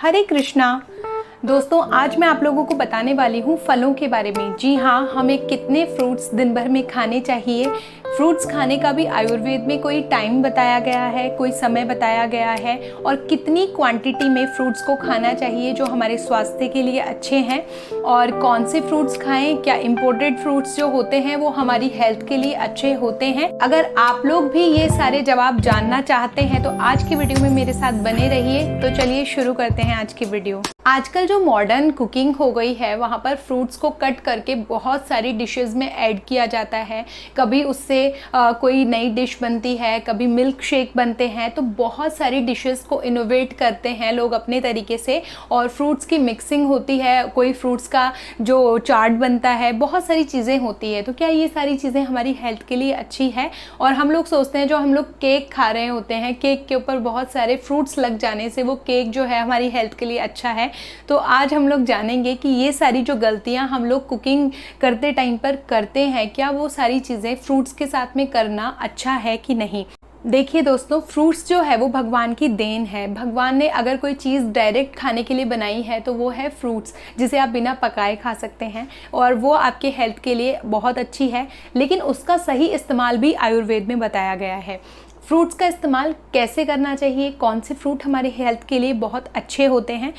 हरे कृष्णा। दोस्तों, आज मैं आप लोगों को बताने वाली हूँ फलों के बारे में। जी हाँ, हमें कितने फ्रूट्स दिन भर में खाने चाहिए। फ्रूट्स खाने का भी आयुर्वेद में कोई टाइम बताया गया है, कोई समय बताया गया है, और कितनी क्वांटिटी में फ्रूट्स को खाना चाहिए जो हमारे स्वास्थ्य के लिए अच्छे हैं, और कौन से फ्रूट्स खाएं, क्या इम्पोर्टेड फ्रूट्स जो होते हैं वो हमारी हेल्थ के लिए अच्छे होते हैं। अगर आप लोग भी ये सारे जवाब जानना चाहते हैं तो आज की वीडियो में मेरे साथ बने रहिए। तो चलिए शुरू करते हैं आज की वीडियो। आजकल जो मॉडर्न कुकिंग हो गई है वहाँ पर फ्रूट्स को कट करके बहुत सारी डिशेस में ऐड किया जाता है। कभी उससे कोई नई डिश बनती है, कभी मिल्क शेक बनते हैं, तो बहुत सारी डिशेस को इनोवेट करते हैं लोग अपने तरीके से, और फ्रूट्स की मिक्सिंग होती है, कोई फ्रूट्स का जो चाट बनता है, बहुत सारी चीज़ें होती है। तो क्या ये सारी चीज़ें हमारी हेल्थ के लिए अच्छी है? और हम लोग सोचते हैं जो हम लोग केक खा रहे होते हैं, केक के ऊपर बहुत सारे फ्रूट्स लग जाने से वो केक जो है हमारी हेल्थ के लिए अच्छा है। तो आज हम लोग जानेंगे कि ये सारी जो गलतियां हम लोग कुकिंग करते टाइम पर करते हैं, क्या वो सारी चीज़ें फ्रूट्स के साथ में करना अच्छा है कि नहीं। देखिए दोस्तों, फ्रूट्स जो है वो भगवान की देन है। भगवान ने अगर कोई चीज़ डायरेक्ट खाने के लिए बनाई है तो वो है फ्रूट्स, जिसे आप बिना पकाए खा सकते हैं, और वो आपके हेल्थ के लिए बहुत अच्छी है। लेकिन उसका सही इस्तेमाल भी आयुर्वेद में बताया गया है। फ्रूट्स का इस्तेमाल कैसे करना चाहिए, कौन से फ्रूट हमारे हेल्थ के लिए बहुत अच्छे होते हैं।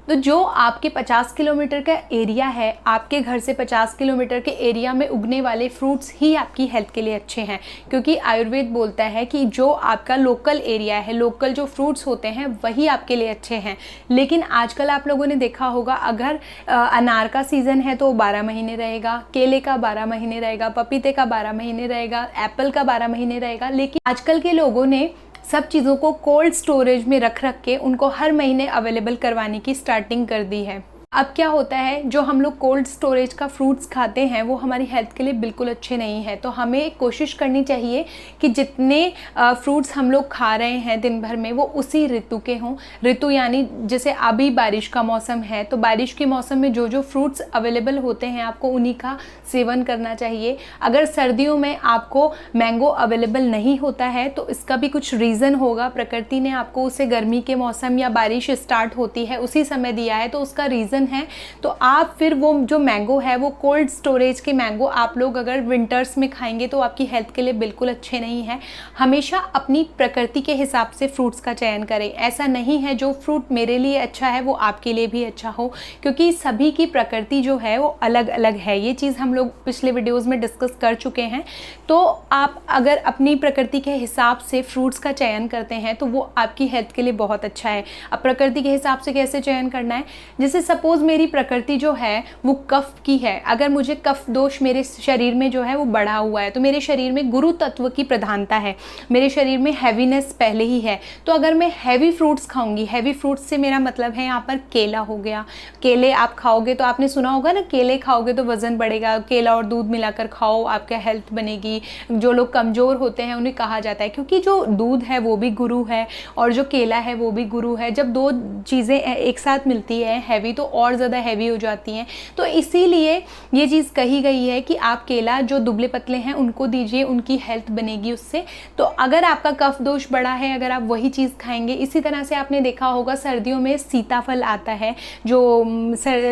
तो जो आपके 50 किलोमीटर का एरिया है, आपके घर से 50 किलोमीटर के एरिया में उगने वाले फ्रूट्स ही आपकी हेल्थ के लिए अच्छे हैं, क्योंकि आयुर्वेद बोलता है कि जो आपका लोकल एरिया है, लोकल जो फ्रूट्स होते हैं वही आपके लिए अच्छे हैं। लेकिन आजकल आप लोगों ने देखा होगा, अगर अनार का सीज़न है तो वो 12 महीने रहेगा, केले का 12 महीने रहेगा, पपीते का 12 महीने रहेगा, एप्पल का 12 महीने रहेगा। लेकिन आजकल के लोगों ने सब चीज़ों को कोल्ड स्टोरेज में रख के उनको हर महीने अवेलेबल करवाने की स्टार्टिंग कर दी है। अब क्या होता है, जो हम लोग कोल्ड स्टोरेज का फ्रूट्स खाते हैं वो हमारी हेल्थ के लिए बिल्कुल अच्छे नहीं है। तो हमें कोशिश करनी चाहिए कि जितने फ्रूट्स हम लोग खा रहे हैं दिन भर में वो उसी ऋतु के हों। ऋतु यानी जैसे अभी बारिश का मौसम है तो बारिश के मौसम में जो जो फ्रूट्स अवेलेबल होते हैं आपको उन्हीं का सेवन करना चाहिए। अगर सर्दियों में आपको मैंगो अवेलेबल नहीं होता है तो इसका भी कुछ रीज़न होगा। प्रकृति ने आपको उसे गर्मी के मौसम या बारिश स्टार्ट होती है उसी समय दिया है, तो उसका रीज़न है। तो आप फिर वो जो मैंगो है वो कोल्ड स्टोरेज के मैंगो आप लोग अगर विंटर्स में खाएंगे तो आपकी हेल्थ के लिए बिल्कुल अच्छे नहीं है। हमेशा अपनी प्रकृति के हिसाब से फ्रूट्स का चयन करें। ऐसा नहीं है जो फ्रूट मेरे लिए अच्छा है वो आपके लिए भी अच्छा हो, क्योंकि सभी की प्रकृति जो है वो अलग अलग है। ये चीज़ हम लोग पिछले वीडियोस में डिस्कस कर चुके हैं। तो आप अगर अपनी प्रकृति के हिसाब से फ्रूट्स का चयन करते हैं तो वो आपकी हेल्थ के लिए बहुत अच्छा है। अब प्रकृति के हिसाब से कैसे चयन करना है, जैसे सपोज मेरी प्रकृति जो है वो कफ की है। अगर मुझे कफ दोष मेरे शरीर में जो है वो बढ़ा हुआ है, तो मेरे शरीर में गुरु तत्व की प्रधानता है, मेरे शरीर में हैवीनेस पहले ही है, तो अगर मैं हैवी फ्रूट्स खाऊंगी, हैवी फ्रूट्स से मेरा मतलब है यहाँ पर केला हो गया। केले आप खाओगे तो आपने सुना होगा ना, केले खाओगे तो वजन बढ़ेगा, केला और दूध मिलाकर खाओ आपका हेल्थ बनेगी। जो लोग कमज़ोर होते हैं उन्हें कहा जाता है, क्योंकि जो दूध है वो भी गुरु है और जो केला है वो भी गुरु है। जब दो चीज़ें एक साथ मिलती है हैवी, तो और ज़्यादा हैवी हो जाती हैं। तो इसीलिए ये चीज़ कही गई है कि आप केला जो दुबले पतले हैं उनको दीजिए, उनकी हेल्थ बनेगी उससे। तो अगर आपका कफ दोष बढ़ा है, अगर आप वही चीज़ खाएंगे। इसी तरह से आपने देखा होगा सर्दियों में सीताफल आता है जो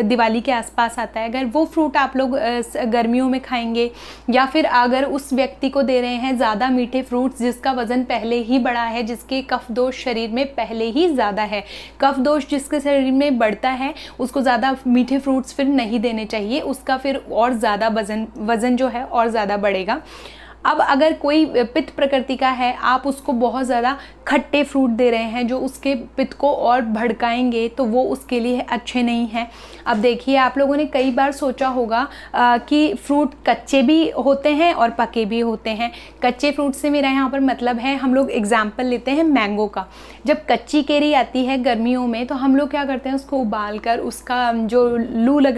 दिवाली के आसपास आता है, अगर वो फ्रूट आप लोग गर्मियों में खाएंगे, या फिर अगर उस व्यक्ति को दे रहे हैं ज़्यादा मीठे फ्रूट्स जिसका वज़न पहले ही बढ़ा है, जिसके कफ दोष शरीर में पहले ही ज़्यादा है, कफ दोष जिसके शरीर में बढ़ता है उसको ज़्यादा मीठे फ्रूट्स फिर नहीं देने चाहिए, उसका फिर और ज़्यादा वज़न जो है और ज़्यादा बढ़ेगा। अब अगर कोई पित्त प्रकृति का है, आप उसको बहुत ज़्यादा खट्टे फ्रूट दे रहे हैं जो उसके पित्त को और भड़काएंगे, तो वो उसके लिए अच्छे नहीं हैं। अब देखिए, आप लोगों ने कई बार सोचा होगा कि फ्रूट कच्चे भी होते हैं और पके भी होते हैं। कच्चे फ्रूट से मेरा यहाँ पर मतलब है, हम लोग एग्जाम्पल लेते हैं मैंगो का। जब कच्ची केरी आती है गर्मियों में तो हम लोग क्या करते हैं, उसको उबाल कर उसका जो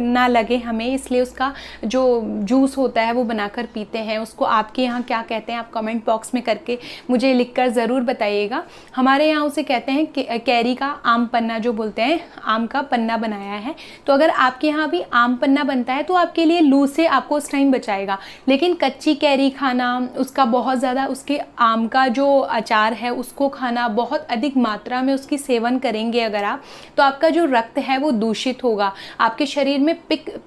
ना लगे हमें, इसलिए उसका जो जूस होता है वो बनाकर पीते हैं। उसको आपके यहाँ यहाँ क्या कहते हैं आप कमेंट बॉक्स में करके मुझे लिखकर ज़रूर बताइएगा। हमारे यहाँ उसे कहते हैं कैरी का आम पन्ना, जो बोलते हैं आम का पन्ना बनाया है। तो अगर आपके यहाँ भी आम पन्ना बनता है तो आपके लिए लू से आपको उस टाइम बचाएगा। लेकिन कच्ची कैरी खाना, उसका बहुत ज़्यादा, उसके आम का जो अचार है उसको खाना, बहुत अधिक मात्रा में उसकी सेवन करेंगे अगर आप, तो आपका जो रक्त है वो दूषित होगा। आपके शरीर में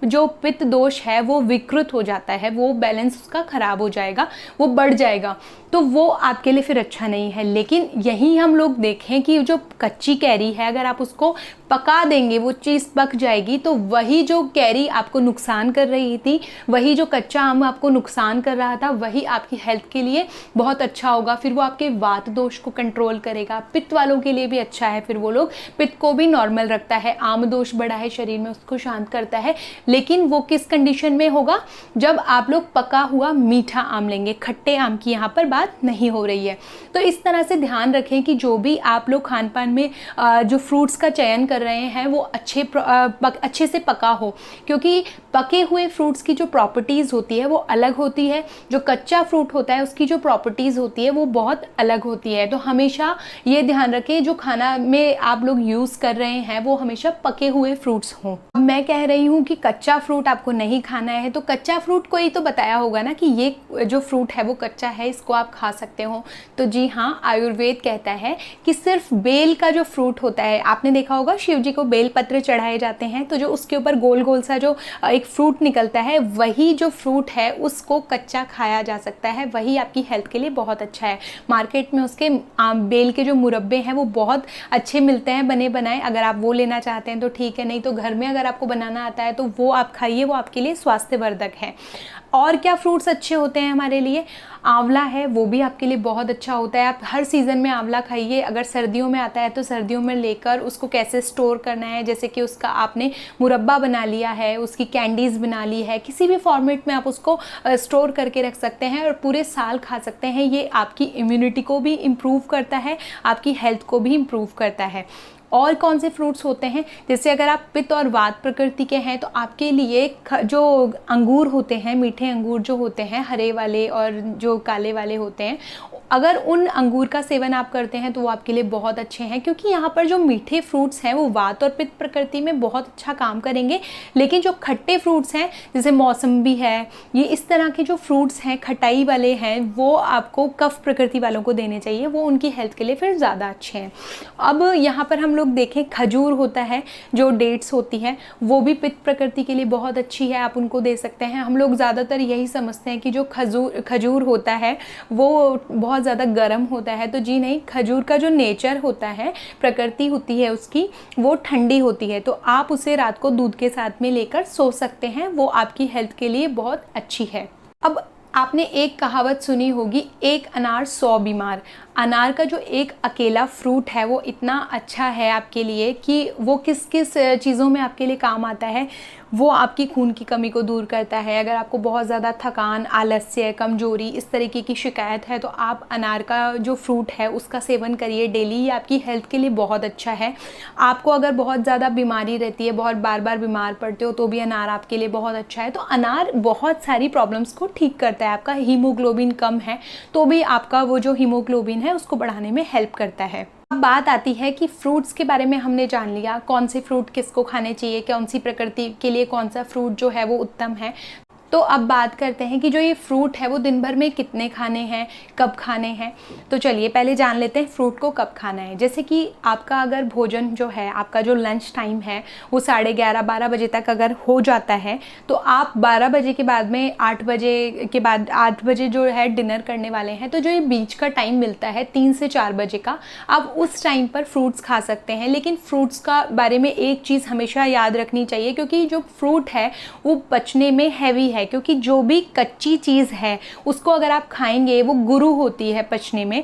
जो पित्त दोष है वो विकृत हो जाता है, वो बैलेंस उसका खराब हो जाएगा, वो बढ़ जाएगा, तो वो आपके लिए फिर अच्छा नहीं है। लेकिन यही हम लोग देखें कि जो कच्ची कैरी है अगर आप उसको पका देंगे, वो चीज़ पक जाएगी, तो वही जो कैरी आपको नुकसान कर रही थी, वही जो कच्चा आम आपको नुकसान कर रहा था, वही आपकी हेल्थ के लिए बहुत अच्छा होगा। फिर वो आपके वात दोष को कंट्रोल करेगा। पित्त वालों के लिए भी अच्छा है, फिर वो लोग पित्त को भी नॉर्मल रखता है। आम दोष बढ़ा है शरीर में, उसको शांत करता है। लेकिन वो किस कंडीशन में होगा? जब आप लोग पका हुआ मीठा आम लेंगे। खट्टे आम की यहाँ पर बात नहीं हो रही है। तो इस तरह से ध्यान रखें कि जो भी आप लोग खान पान में जो फ्रूट्स का चयन कर रहे हैं वो अच्छे से पका हो, क्योंकि पके हुए फ्रूट्स की जो प्रॉपर्टीज़ होती है वो अलग होती है, जो कच्चा फ्रूट होता है उसकी जो प्रॉपर्टीज़ होती है वो बहुत अलग होती है। तो हमेशा ये ध्यान रखें जो खाना में आप लोग यूज़ कर रहे हैं वो हमेशा पके हुए फ्रूट्स हों। मैं कह रही हूँ कि कच्चा फ्रूट आपको नहीं खाना है, तो कच्चा फ्रूट कोई तो बताया होगा ना कि ये जो फ्रूट है वो कच्चा है, इसको आप खा सकते हो। तो जी हाँ, आयुर्वेद कहता है कि सिर्फ बेल का जो फ्रूट होता है, आपने देखा होगा शिव जी को बेल पत्र चढ़ाए जाते हैं, तो जो उसके ऊपर गोल गोल सा जो एक फ्रूट निकलता है, वही जो फ्रूट है उसको कच्चा खाया जा सकता है, वही आपकी हेल्थ के लिए बहुत अच्छा है। मार्केट में उसके बेल के जो मुरब्बे हैं वो बहुत अच्छे मिलते हैं बने बनाए, अगर आप वो लेना चाहते हैं तो ठीक है, नहीं तो घर में अगर आपको बनाना आता है तो वो आप खाइए, वो आपके लिए स्वास्थ्यवर्धक है। और क्या फ्रूट्स अच्छे होते हैं हमारे लिए? आंवला है, वो भी आपके लिए बहुत अच्छा होता है। आप हर सीज़न में आंवला खाइए। अगर सर्दियों में आता है तो सर्दियों में लेकर उसको कैसे स्टोर करना है, जैसे कि उसका आपने मुरब्बा बना लिया है, उसकी कैंडीज़ बना ली है, किसी भी फॉर्मेट में आप उसको स्टोर करके रख सकते हैं और पूरे साल खा सकते हैं। ये आपकी इम्यूनिटी को भी इम्प्रूव करता है, आपकी हेल्थ को भी इम्प्रूव करता है। और कौन से फ्रूट्स होते हैं? जैसे अगर आप पित्त और वात प्रकृति के हैं तो आपके लिए जो अंगूर होते हैं, मीठे अंगूर जो होते हैं, हरे वाले और जो काले वाले होते हैं, अगर उन अंगूर का सेवन आप करते हैं तो वो आपके लिए बहुत अच्छे हैं, क्योंकि यहाँ पर जो मीठे फ्रूट्स हैं वो वात और पित्त प्रकृति में बहुत अच्छा काम करेंगे। लेकिन जो खट्टे फ्रूट्स हैं जैसे मौसम्बी है, ये इस तरह के जो फ्रूट्स हैं खटाई वाले हैं, वो आपको कफ प्रकृति वालों को देने चाहिए, वो उनकी हेल्थ के लिए फिर ज़्यादा अच्छे हैं। अब यहाँ पर हम लोग देखें, खजूर होता है, जो डेट्स होती है, वो भी पित्त प्रकृति के लिए बहुत अच्छी है, आप उनको दे सकते हैं। हम लोग ज़्यादातर यही समझते हैं कि जो खजूर होता है वो बहुत ज़्यादा गर्म होता है, तो जी नहीं, खजूर का जो नेचर होता है, प्रकृति होती है उसकी, वो ठंडी होती है। तो आप उसे रात को दूध के साथ में लेकर सो सकते हैं, वो आपकी हेल्थ के लिए बहुत अच्छी है। अब आपने एक कहावत सुनी होगी, एक अनार 100 बीमार। अनार का जो एक अकेला फ्रूट है वो इतना अच्छा है आपके लिए कि वो किस किस चीज़ों में आपके लिए काम आता है। वो आपकी खून की कमी को दूर करता है। अगर आपको बहुत ज़्यादा थकान, आलस्य, कमजोरी, इस तरीके की शिकायत है तो आप अनार का जो फ्रूट है उसका सेवन करिए डेली, ये आपकी हेल्थ के लिए बहुत अच्छा है। आपको अगर बहुत ज़्यादा बीमारी रहती है, बहुत बार बार बीमार पड़ते हो, तो भी अनार आपके लिए बहुत अच्छा है। तो अनार बहुत सारी प्रॉब्लम्स को ठीक करता है। आपका हीमोग्लोबिन कम है तो भी आपका वो जो हीमोग्लोबिन है उसको बढ़ाने में हेल्प करता है। अब बात आती है कि फ्रूट्स के बारे में हमने जान लिया, कौन से फ्रूट किसको खाने चाहिए, कौन सी प्रकृति के लिए कौन सा फ्रूट जो है वो उत्तम है। तो अब बात करते हैं कि जो ये फ्रूट है वो दिन भर में कितने खाने हैं, कब खाने हैं। तो चलिए पहले जान लेते हैं फ्रूट को कब खाना है। जैसे कि आपका अगर भोजन जो है, आपका जो लंच टाइम है वो 11:30-12 बजे तक अगर हो जाता है तो आप 12 बजे के बाद में 8 बजे जो है डिनर करने वाले हैं, तो जो ये बीच का टाइम मिलता है 3 से 4 बजे का, आप उस टाइम पर फ्रूट्स खा सकते हैं। लेकिन फ्रूट्स का बारे में एक चीज़ हमेशा याद रखनी चाहिए, क्योंकि जो फ्रूट है वो पचने में हैवी है, क्योंकि जो भी कच्ची चीज़ है उसको अगर आप खाएंगे, वो गुरु होती है पचने में,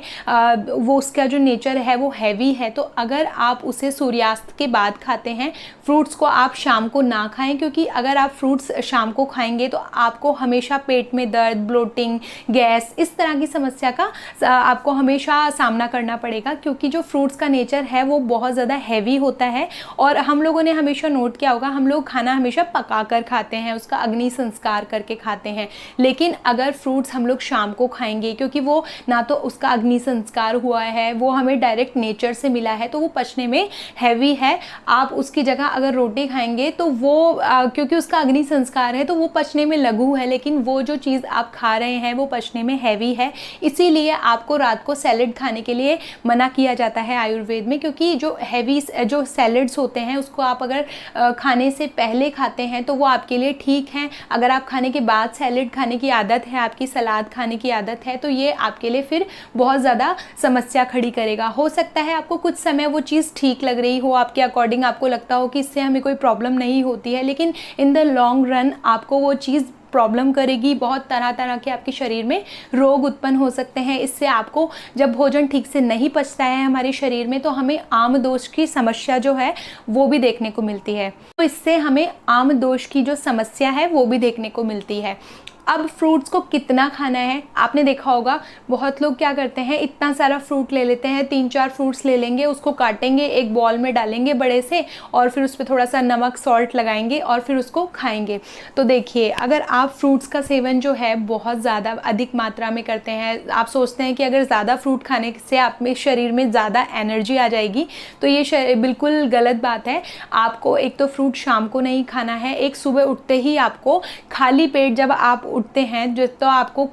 वो उसका जो नेचर है वो हैवी है। तो अगर आप उसे सूर्यास्त के बाद खाते हैं, फ्रूट्स को आप शाम को ना खाएं, क्योंकि अगर आप फ्रूट्स शाम को खाएंगे तो आपको हमेशा पेट में दर्द, ब्लोटिंग, गैस, इस तरह की समस्या का आपको हमेशा सामना करना पड़ेगा, क्योंकि जो फ्रूट्स का नेचर है वो बहुत ज़्यादा हैवी होता है। और हम लोगों ने हमेशा नोट किया होगा, हम लोग खाना हमेशा पका कर खाते हैं, उसका अग्नि संस्कार करके खाते हैं। लेकिन अगर फ्रूट्स हम लोग शाम को खाएंगे, क्योंकि वो ना तो उसका अग्नि संस्कार हुआ है, वो हमें डायरेक्ट नेचर से मिला है, तो वो पचने में हैवी है। आप उसकी जगह अगर रोटी खाएंगे तो वो क्योंकि उसका अग्नि संस्कार है तो वो पचने में लघु है, लेकिन वो जो चीज़ आप खा रहे हैं वो पचने में हैवी है। इसीलिए आपको रात को सैलेड खाने के लिए मना किया जाता है आयुर्वेद में, क्योंकि जो हैवी जो सैलेड्स होते हैं उसको आप अगर खाने से पहले खाते हैं तो वो आपके लिए ठीक है। अगर आप खाने के बाद सैलेड खाने की आदत है, आपकी सलाद खाने की आदत है, तो ये आपके लिए फिर बहुत ज़्यादा समस्या खड़ी करेगा। हो सकता है आपको कुछ समय वो चीज़ ठीक लग रही हो, आपके अकॉर्डिंग आपको लगता हो कि इससे हमें कोई प्रॉब्लम नहीं होती है, लेकिन इन द लॉन्ग रन आपको वो चीज़ प्रॉब्लम करेगी। बहुत तरह तरह के आपके शरीर में रोग उत्पन्न हो सकते हैं इससे। आपको जब भोजन ठीक से नहीं पचता है हमारे शरीर में तो हमें आमदोष की समस्या जो है वो भी देखने को मिलती है। तो इससे हमें आमदोष की जो समस्या है वो भी देखने को मिलती है। अब फ्रूट्स को कितना खाना है, आपने देखा होगा बहुत लोग क्या करते हैं, इतना सारा फ्रूट ले लेते हैं, 3-4 फ्रूट्स ले लेंगे, उसको काटेंगे, एक बॉल में डालेंगे बड़े से, और फिर उस पर थोड़ा सा नमक सॉल्ट लगाएंगे और फिर उसको खाएंगे। तो देखिए, अगर आप फ्रूट्स का सेवन जो है बहुत ज़्यादा अधिक मात्रा में करते हैं, आप सोचते हैं कि अगर ज़्यादा फ्रूट खाने से आप में शरीर में ज़्यादा एनर्जी आ जाएगी, तो ये बिल्कुल गलत बात है। आपको एक तो फ्रूट शाम को नहीं खाना है, एक सुबह उठते ही आपको खाली पेट जब आप उठते हैं जो तो आपको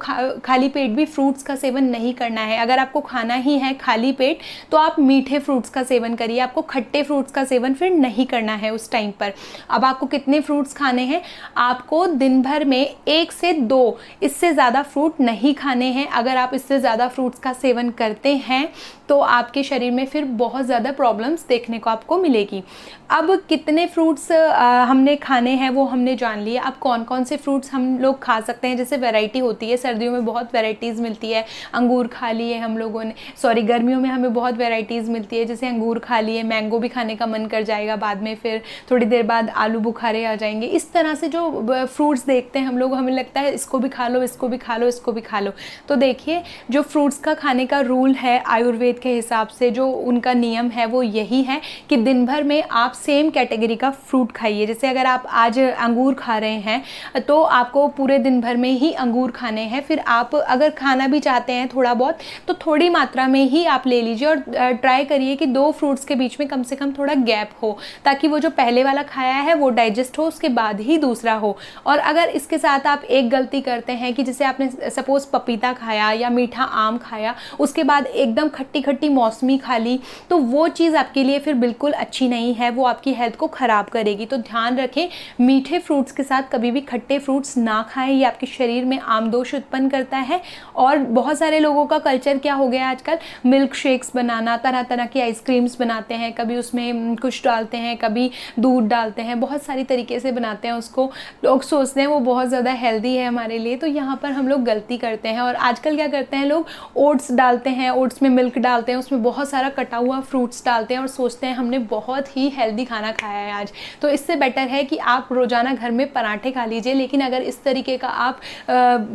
खाली पेट भी फ्रूट्स का सेवन नहीं करना है। अगर आपको खाना ही है खाली पेट तो आप मीठे फ्रूट्स का सेवन करिए, आपको खट्टे फ्रूट्स का सेवन फिर नहीं करना है उस टाइम पर। अब आपको कितने फ्रूट्स खाने हैं, आपको दिन भर में 1 से 2, इससे ज़्यादा फ्रूट नहीं खाने हैं। अगर आप इससे ज़्यादा फ्रूट्स का सेवन करते हैं तो आपके शरीर में फिर बहुत ज़्यादा प्रॉब्लम्स देखने को आपको मिलेगी। अब कितने फ्रूट्स हमने खाने हैं वो हमने जान लिया। अब कौन कौन से फ्रूट्स हम लोग खा सकते हैं, जैसे वैरायटी होती है, सर्दियों में बहुत वैरायटीज़ मिलती है। अंगूर खा लिए हम लोगों ने, गर्मियों में हमें बहुत वैरायटीज़ मिलती है, जैसे अंगूर खा लिए, मैंगो भी खाने का मन कर जाएगा बाद में, फिर थोड़ी देर बाद आलू बुखारे आ जाएंगे। इस तरह से जो फ्रूट्स देखते हैं हम लोग, हमें लगता है इसको भी खा लो, इसको भी खा लो, इसको भी खा लो। तो देखिए, जो फ्रूट्स का खाने का रूल है आयुर्वेद के हिसाब से, जो उनका नियम है वो यही है कि दिन भर में आप सेम कैटेगरी का फ्रूट खाइए। जैसे अगर आप आज अंगूर खा रहे हैं तो आपको पूरे दिन भर में ही अंगूर खाने हैं। फिर आप अगर खाना भी चाहते हैं थोड़ा बहुत तो थोड़ी मात्रा में ही आप ले लीजिए, और ट्राई करिए कि 2 फ्रूट्स के बीच में कम से कम थोड़ा गैप हो, ताकि वो जो पहले वाला खाया है वो डाइजेस्ट हो, उसके बाद ही दूसरा हो। और अगर इसके साथ आप एक गलती करते हैं कि जैसे आपने सपोज पपीता खाया या मीठा आम खाया, उसके बाद एकदम खट्टी खट्टी मौसमी खा ली, तो वो चीज़ आपके लिए फिर बिल्कुल अच्छी नहीं है, वो आपकी हेल्थ को ख़राब करेगी। तो ध्यान रखें, मीठे फ्रूट्स के साथ कभी भी खट्टे फ्रूट्स ना खाएं, ये आपके शरीर में आमदोष उत्पन्न करता है। और बहुत सारे लोगों का कल्चर क्या हो गया आजकल, मिल्क शेक्स बनाना, तरह तरह की आइसक्रीम्स बनाते हैं, कभी उसमें कुछ डालते हैं, कभी दूध डालते हैं, बहुत सारी तरीके से बनाते हैं उसको। लोग सोचते हैं वो बहुत ज़्यादा हेल्दी है हमारे लिए, तो यहाँ पर हम लोग गलती करते हैं। और आजकल क्या करते हैं लोग, ओट्स डालते हैं, ओट्स में मिल्क डालते हैं, उसमें बहुत सारा कटा हुआ फ्रूट्स डालते हैं और सोचते हैं हमने बहुत ही हेल्दी खाना खाया है आज। तो इससे बेटर है कि आप रोज़ाना घर में पराठे खा लीजिए, लेकिन अगर इस तरीके का आप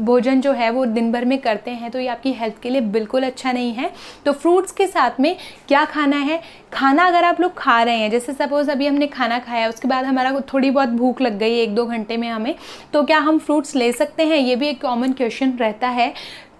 भोजन जो है वो दिन भर में करते हैं तो ये आपकी हेल्थ के लिए बिल्कुल अच्छा नहीं है। तो फ्रूट्स के साथ में क्या खाना है, खाना अगर आप लोग खा रहे हैं, जैसे सपोज अभी हमने खाना खाया, उसके बाद हमारा थोड़ी बहुत भूख लग गई 1-2 घंटे में हमें, तो क्या हम फ्रूट्स ले सकते हैं, ये भी एक कॉमन क्वेश्चन रहता है।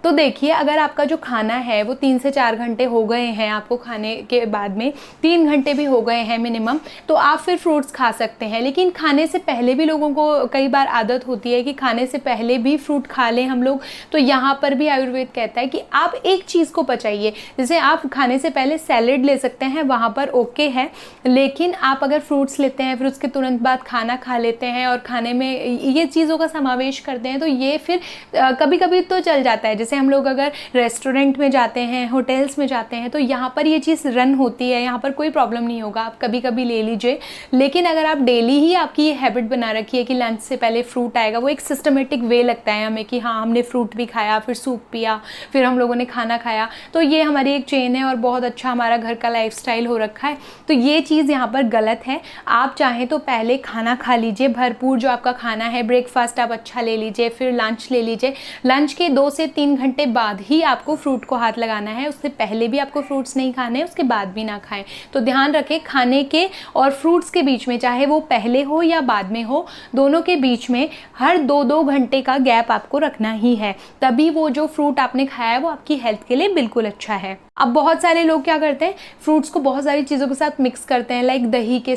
तो देखिए, अगर आपका जो खाना है वो 3 से 4 घंटे हो गए हैं, आपको खाने के बाद में 3 घंटे भी हो गए हैं मिनिमम, तो आप फिर फ्रूट्स खा सकते हैं। लेकिन खाने से पहले भी लोगों को कई बार आदत होती है कि खाने से पहले भी फ्रूट खा लें हम लोग। तो यहाँ पर भी आयुर्वेद कहता है कि आप एक चीज़ को पचाइए। जैसे आप खाने से पहले सैलेड ले सकते हैं, वहाँ पर ओके है, लेकिन आप अगर फ्रूट्स लेते हैं फिर उसके तुरंत बाद खाना खा लेते हैं और खाने में ये चीज़ों का समावेश करते हैं, तो ये फिर कभी कभी तो चल जाता है। जैसे हम लोग अगर रेस्टोरेंट में जाते हैं, होटल्स में जाते हैं, तो यहाँ पर ये चीज़ रन होती है, यहाँ पर कोई प्रॉब्लम नहीं होगा, आप कभी कभी ले लीजिए। लेकिन अगर आप डेली ही आपकी ये हैबिट बना रखी है कि लंच से पहले फ्रूट आएगा, वो एक सिस्टमेटिक वे लगता है हमें कि हाँ हमने फ्रूट भी खाया, फिर सूप पिया, फिर हम लोगों ने खाना खाया, तो ये हमारी एक चेन है और बहुत अच्छा हमारा घर का लाइफस्टाइल हो रखा है। तो ये चीज़ यहाँ पर गलत है। आप चाहें तो पहले खाना खा लीजिए भरपूर, जो आपका खाना है ब्रेकफास्ट आप अच्छा ले लीजिए, फिर लंच ले लीजिए। लंच के 2 से 3 घंटे बाद ही आपको फ्रूट को हाथ लगाना है, उससे पहले भी आपको फ्रूट्स नहीं खाने हैं, उसके बाद भी ना खाएं। तो ध्यान रखें, खाने के और फ्रूट्स के बीच में, चाहे वो पहले हो या बाद में हो, दोनों के बीच में हर 2-2 घंटे का गैप आपको रखना ही है, तभी वो जो फ्रूट आपने खाया है वो आपकी हेल्थ के लिए बिल्कुल अच्छा है। अब बहुत सारे लोग क्या करते हैं, फ्रूट्स को बहुत सारी चीज़ों के साथ मिक्स करते हैं, लाइक दही के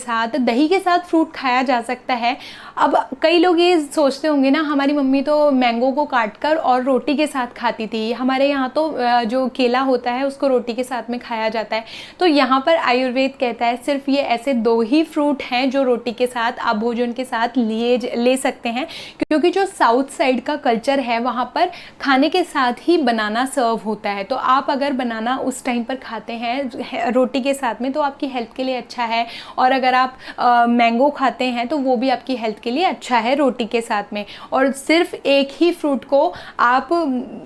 साथ फ्रूट खाया जा सकता है। अब कई लोग ये सोचते होंगे ना, हमारी मम्मी तो मैंगो को काट कर और रोटी के साथ खाती थी, हमारे यहाँ तो जो केला होता है उसको रोटी के साथ में खाया जाता है। तो यहाँ पर आयुर्वेद कहता है सिर्फ ये ऐसे 2 ही फ्रूट हैं जो रोटी के साथ आप भोजन के साथ ले सकते हैं, क्योंकि जो साउथ साइड का कल्चर है वहाँ पर खाने के साथ ही बनाना सर्व होता है। तो आप अगर बनाना उस टाइम पर खाते हैं रोटी के साथ में तो आपकी हेल्थ के लिए अच्छा है, और अगर आप मैंगो खाते हैं तो वो भी आपकी हेल्थ के लिए अच्छा है रोटी के साथ में। और सिर्फ एक ही फ्रूट को आप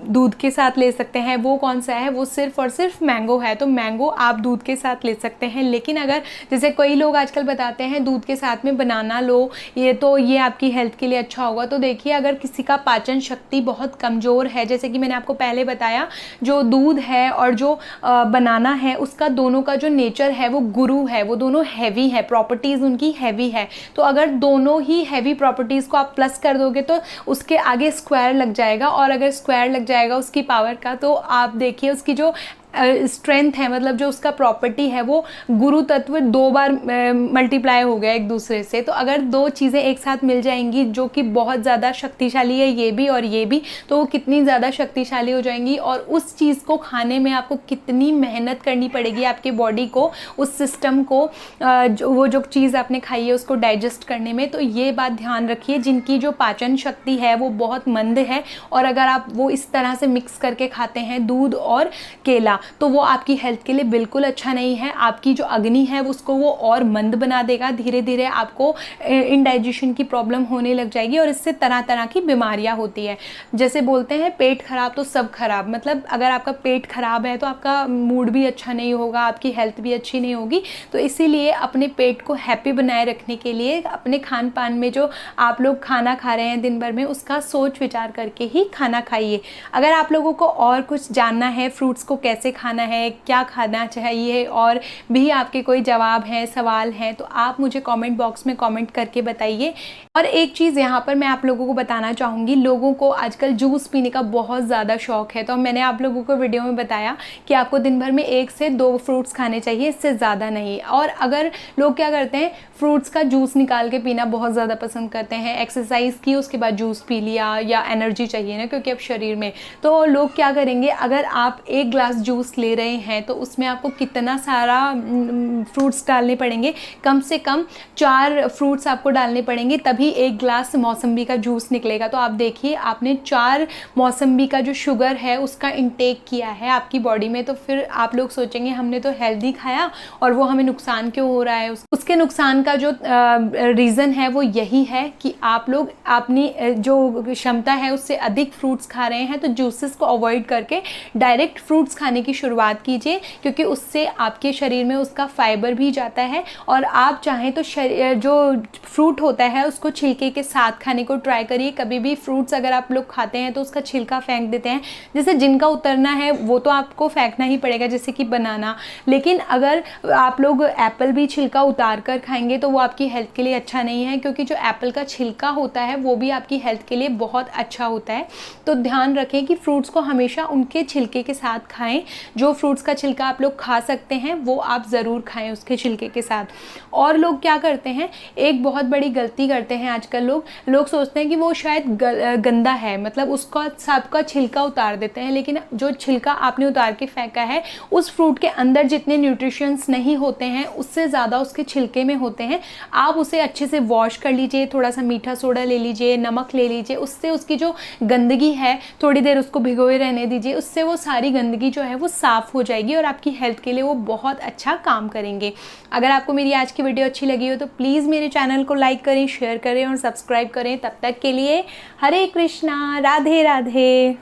दूध के साथ ले सकते हैं, वो कौन सा है, वो सिर्फ और सिर्फ मैंगो है, तो मैंगो आप दूध के साथ ले सकते हैं। लेकिन अगर जैसे कई लोग आजकल बताते हैं दूध के साथ में बनाना लो, ये आपकी हेल्थ के लिए अच्छा होगा, तो देखिए अगर किसी का पाचन शक्ति बहुत कमज़ोर है, जैसे कि मैंने आपको पहले बताया, जो दूध है और जो बनाना है उसका दोनों का जो नेचर है वो गुरु है, वो दोनों हैवी है, प्रॉपर्टीज़ उनकी हैवी है। तो अगर दोनों ही हैवी प्रॉपर्टीज़ को आप प्लस कर दोगे तो उसके आगे स्क्वायर लग जाएगा, और अगर स्क्वायर लग जाएगा उसकी पावर का, तो आप देखिए उसकी जो स्ट्रेंथ है, मतलब जो उसका प्रॉपर्टी है वो गुरु तत्व 2 बार मल्टीप्लाई हो गया एक दूसरे से। तो अगर 2 चीज़ें एक साथ मिल जाएंगी जो कि बहुत ज़्यादा शक्तिशाली है, ये भी और ये भी, तो वो कितनी ज़्यादा शक्तिशाली हो जाएंगी, और उस चीज़ को खाने में आपको कितनी मेहनत करनी पड़ेगी आपके बॉडी को, उस सिस्टम को, वो जो चीज़ आपने खाई है उसको डाइजेस्ट करने में। तो ये बात ध्यान रखिए, जिनकी जो पाचन शक्ति है वो बहुत मंद है, और अगर आप वो इस तरह से मिक्स करके खाते हैं दूध और केला, तो वो आपकी हेल्थ के लिए बिल्कुल अच्छा नहीं है। आपकी जो अग्नि है उसको वो और मंद बना देगा, धीरे धीरे आपको इंडाइजेशन की प्रॉब्लम होने लग जाएगी, और इससे तरह तरह की बीमारियां होती है। जैसे बोलते हैं पेट खराब तो सब खराब, मतलब अगर आपका पेट खराब है तो आपका मूड भी अच्छा नहीं होगा, आपकी हेल्थ भी अच्छी नहीं होगी। तो इसीलिए अपने पेट को हैप्पी बनाए रखने के लिए अपने खान पान में जो आप लोग खाना खा रहे हैं दिन भर में, उसका सोच विचार करके ही खाना खाइए। अगर आप लोगों को और कुछ जानना है, फ्रूट्स को कैसे खाना है, क्या खाना चाहिए, और भी आपके कोई जवाब हैं, सवाल हैं, तो आप मुझे कमेंट बॉक्स में कमेंट करके बताइए। और एक चीज़ यहाँ पर मैं आप लोगों को बताना चाहूँगी, लोगों को आजकल जूस पीने का बहुत ज़्यादा शौक है। तो मैंने आप लोगों को वीडियो में बताया कि आपको दिन भर में 1 से 2 फ्रूट्स खाने चाहिए, इससे ज़्यादा नहीं। और अगर लोग क्या करते हैं, फ्रूट्स का जूस निकाल के पीना बहुत ज़्यादा पसंद करते हैं, एक्सरसाइज की उसके बाद जूस पी लिया, या एनर्जी चाहिए ना क्योंकि अब शरीर में, तो लोग क्या करेंगे, अगर आप 1 ग्लास जूस ले रहे हैं तो उसमें आपको कितना सारा फ्रूट्स डालने पड़ेंगे, कम से कम 4 फ्रूट्स आपको डालने पड़ेंगे, तभी 1 ग्लास मौसम्बी का जूस निकलेगा। तो आप देखिए आपने 4 मौसम्बी का जो शुगर है उसका इंटेक किया है आपकी बॉडी में, तो फिर आप लोग सोचेंगे हमने तो हेल्दी खाया और वो हमें नुकसान क्यों हो रहा है। उसके नुकसान का जो रीज़न है वो यही है कि आप लोग अपनी जो क्षमता है उससे अधिक फ्रूट्स खा रहे हैं। तो जूसेस को अवॉइड करके डायरेक्ट फ्रूट्स खाने की शुरुआत कीजिए, क्योंकि उससे आपके शरीर में उसका फाइबर भी जाता है, और आप चाहें तो जो फ्रूट होता है उसको छिलके के साथ खाने को ट्राई करिए। कभी भी फ्रूट्स अगर आप लोग खाते हैं तो उसका छिलका फेंक देते हैं, जैसे जिनका उतरना है वो तो आपको फेंकना ही पड़ेगा, जैसे कि बनाना। लेकिन अगर आप लोग एप्पल भी छिलका उतार कर खाएंगे तो वो आपकी हेल्थ के लिए अच्छा नहीं है, क्योंकि जो एप्पल का छिलका होता है वो भी आपकी हेल्थ के लिए बहुत अच्छा होता है। तो ध्यान रखें कि फ्रूट्स को हमेशा उनके छिलके के साथ खाएं, जो फ्रूट्स का छिलका आप लोग खा सकते हैं वो आप ज़रूर खाएं उसके छिलके के साथ। और लोग क्या करते हैं, एक बहुत बड़ी गलती करते हैं आजकल लोग सोचते हैं कि वो शायद गंदा है, मतलब उसका सबका छिलका उतार देते हैं, लेकिन जो छिलका आपने उतार के फेंका है उस फ्रूट के अंदर जितने न्यूट्रिशंस नहीं होते हैं उससे ज़्यादा उसके छिलके में होते हैं। आप उसे अच्छे से वॉश कर लीजिए, थोड़ा सा मीठा सोडा ले लीजिए, नमक ले लीजिए, उससे उसकी जो गंदगी है थोड़ी देर उसको भिगोए रहने दीजिए, उससे वो सारी गंदगी जो है वो साफ़ हो जाएगी और आपकी हेल्थ के लिए वो बहुत अच्छा काम करेंगे। अगर आपको मेरी आज की वीडियो अच्छी लगी हो तो प्लीज़ मेरे चैनल को लाइक करें, शेयर करें और सब्सक्राइब करें। तब तक के लिए हरे कृष्णा, राधे राधे।